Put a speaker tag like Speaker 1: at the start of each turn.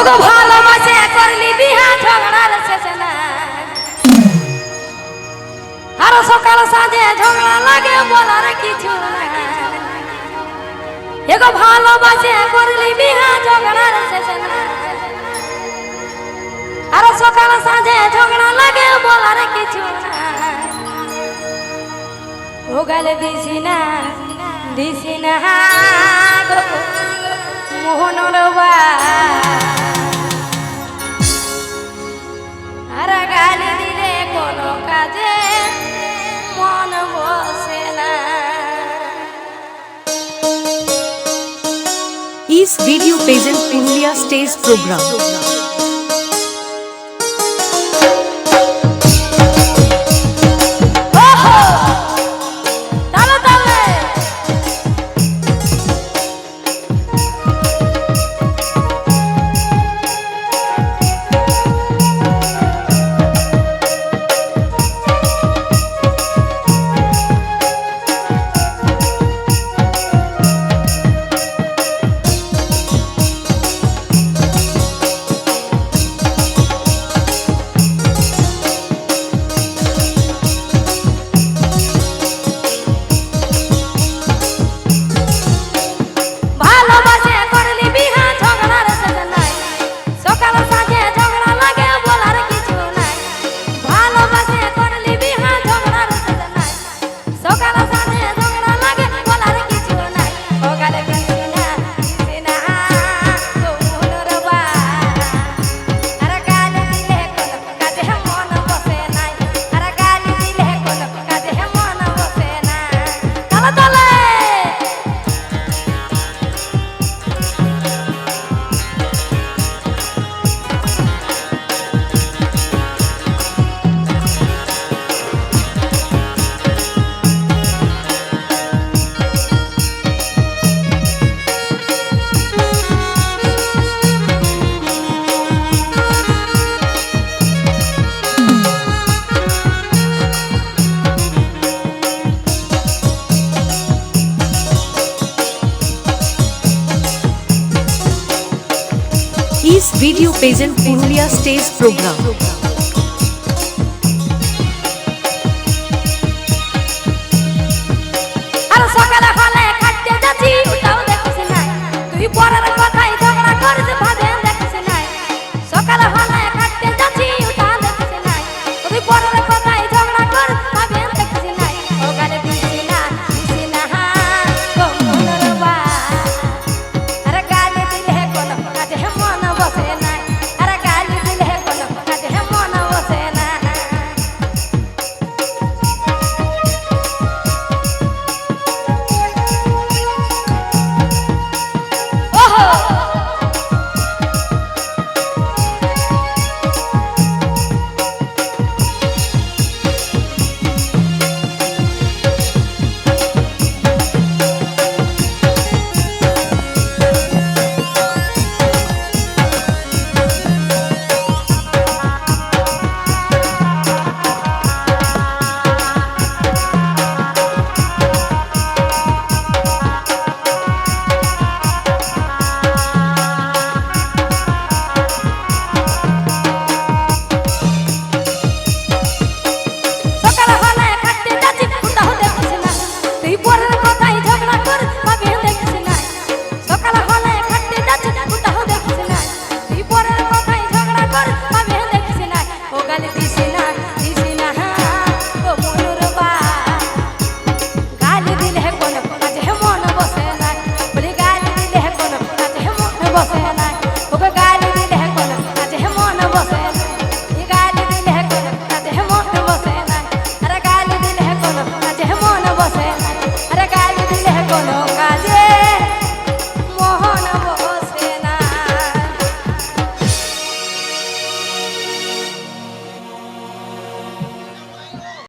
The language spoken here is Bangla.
Speaker 1: ওগো ভালোবাসে করলি বিহা ঝগড়ার শেষ না আর সকাল সাঁঝে ঝগড়া লাগে বলার কিছু না এগো ভালোবাসে করলি বিহা ঝগড়ার শেষ না আর সকাল সাঁঝে ঝগড়া লাগে বলার কিছু না ও গালে দিছি না গো মোহনর আর গালি দিলে কোনো কাজে মন বসে না।
Speaker 2: East Video present Purulia stage program. East Video present Purulia stage program.